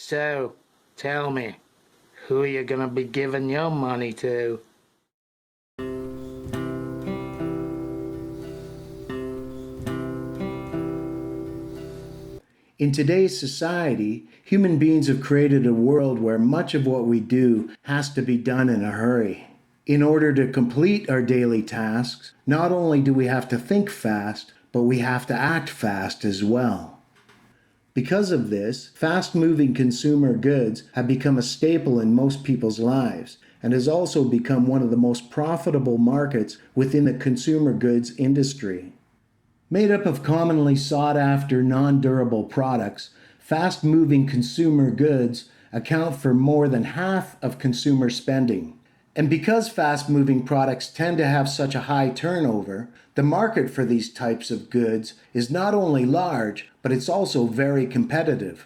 So, tell me, who are you gonna be giving your money to? In today's society, human beings have created a world where much of what we do has to be done in a hurry. In order to complete our daily tasks, not only do we have to think fast, but we have to act fast as well. Because of this, fast-moving consumer goods have become a staple in most people's lives and has also become one of the most profitable markets within the consumer goods industry. Made up of commonly sought-after non-durable products, fast-moving consumer goods account for more than half of consumer spending. And because fast-moving products tend to have such a high turnover, the market for these types of goods is not only large, but it's also very competitive.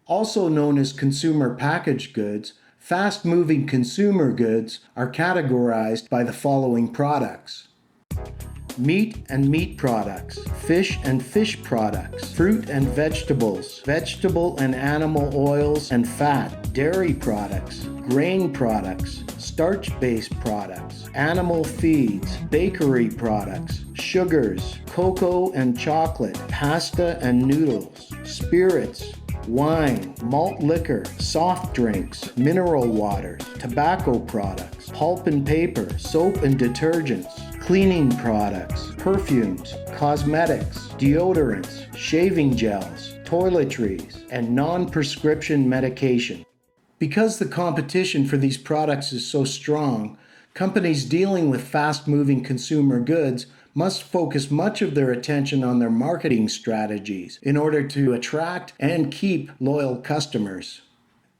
Also known as consumer packaged goods, fast-moving consumer goods are categorized by the following products: meat and meat products, fish and fish products, fruit and vegetables, vegetable and animal oils and fat, dairy products, grain products, starch-based products, animal feeds, bakery products, sugars, cocoa and chocolate, pasta and noodles, spirits, wine, malt liquor, soft drinks, mineral waters, tobacco products, pulp and paper, soap and detergents, cleaning products, perfumes, cosmetics, deodorants, shaving gels, toiletries, and non-prescription medication. Because the competition for these products is so strong, companies dealing with fast-moving consumer goods must focus much of their attention on their marketing strategies in order to attract and keep loyal customers.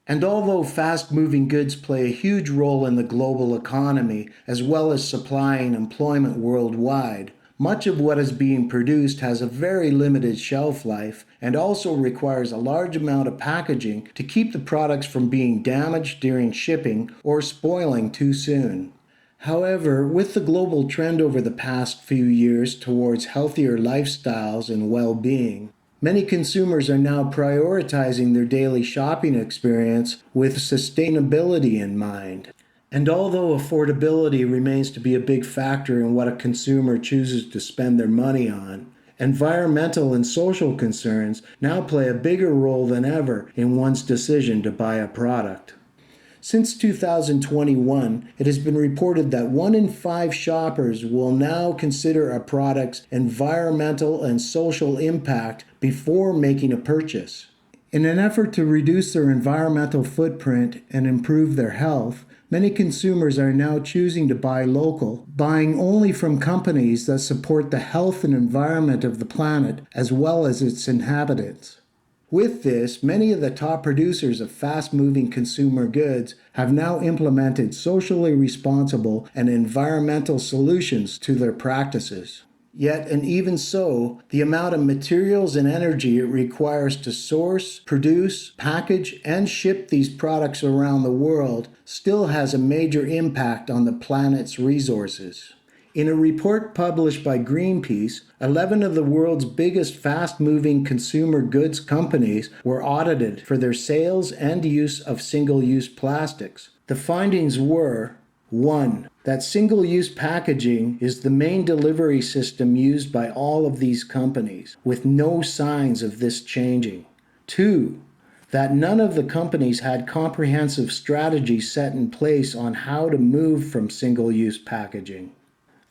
And although fast-moving goods play a huge role in the global economy, as well as supplying employment worldwide, much of what is being produced has a very limited shelf life and also requires a large amount of packaging to keep the products from being damaged during shipping or spoiling too soon. However, with the global trend over the past few years towards healthier lifestyles and well-being, many consumers are now prioritizing their daily shopping experience with sustainability in mind. And although affordability remains to be a big factor in what a consumer chooses to spend their money on, environmental and social concerns now play a bigger role than ever in one's decision to buy a product. Since 2021, it has been reported that 1 in 5 shoppers will now consider a product's environmental and social impact before making a purchase. In an effort to reduce their environmental footprint and improve their health, many consumers are now choosing to buy local, buying only from companies that support the health and environment of the planet as well as its inhabitants. With this, many of the top producers of fast-moving consumer goods have now implemented socially responsible and environmental solutions to their practices. Yet, and even so, the amount of materials and energy it requires to source, produce, package, and ship these products around the world still has a major impact on the planet's resources. In a report published by Greenpeace, 11 of the world's biggest fast-moving consumer goods companies were audited for their sales and use of single-use plastics. The findings were: 1. That single-use packaging is the main delivery system used by all of these companies, with no signs of this changing. 2. That none of the companies had comprehensive strategies set in place on how to move from single-use packaging.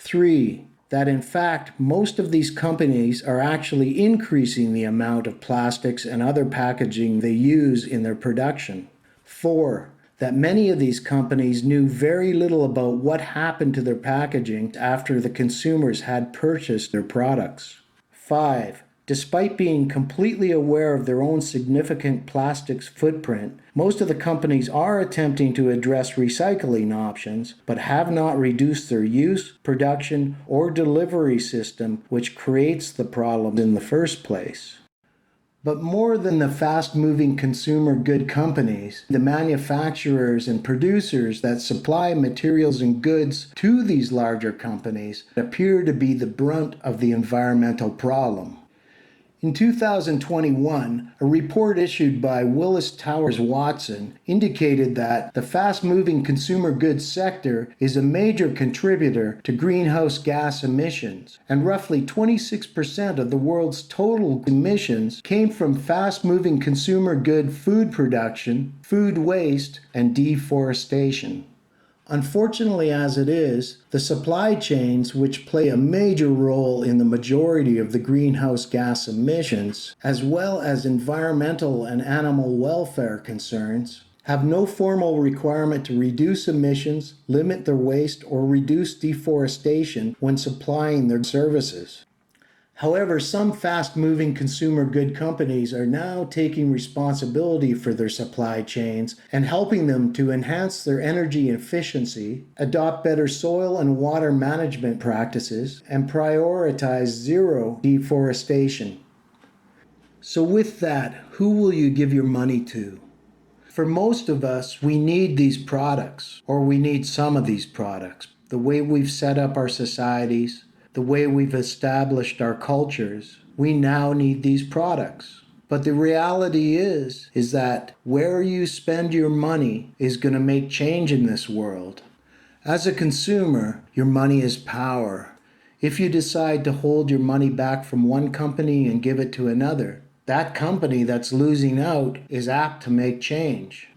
3. That in fact, most of these companies are actually increasing the amount of plastics and other packaging they use in their production. 4. That many of these companies knew very little about what happened to their packaging after the consumers had purchased their products. 5. Despite being completely aware of their own significant plastics footprint, most of the companies are attempting to address recycling options, but have not reduced their use, production, or delivery system, which creates the problem in the first place. But more than the fast-moving consumer good companies, the manufacturers and producers that supply materials and goods to these larger companies appear to be the brunt of the environmental problem. In 2021, a report issued by Willis Towers Watson indicated that the fast-moving consumer goods sector is a major contributor to greenhouse gas emissions, and roughly 26% of the world's total emissions came from fast-moving consumer good food production, food waste, and deforestation. Unfortunately, as it is, the supply chains, which play a major role in the majority of the greenhouse gas emissions, as well as environmental and animal welfare concerns, have no formal requirement to reduce emissions, limit their waste, or reduce deforestation when supplying their services. However, some fast-moving consumer good companies are now taking responsibility for their supply chains and helping them to enhance their energy efficiency, adopt better soil and water management practices, and prioritize zero deforestation. So with that, who will you give your money to? For most of us, we need these products, or we need some of these products. The way we've set up our societies, the way we've established our cultures, we now need these products. But the reality is that where you spend your money is going to make change in this world. As a consumer, your money is power. If you decide to hold your money back from one company and give it to another, that company that's losing out is apt to make change.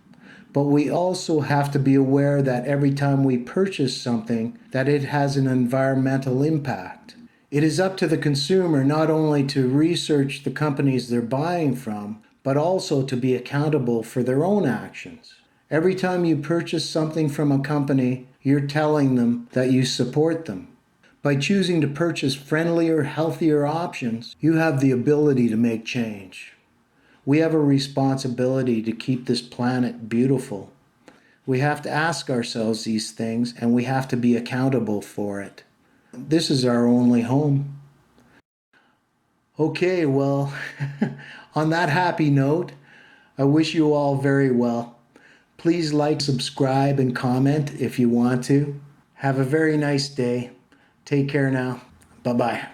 But we also have to be aware that every time we purchase something, that it has an environmental impact. It is up to the consumer not only to research the companies they're buying from, but also to be accountable for their own actions. Every time you purchase something from a company, you're telling them that you support them. By choosing to purchase friendlier, healthier options, you have the ability to make change. We have a responsibility to keep this planet beautiful. We have to ask ourselves these things, and we have to be accountable for it. This is our only home. Okay, well, on that happy note, I wish you all very well. Please like, subscribe, and comment if you want to. Have a very nice day. Take care now. Bye-bye.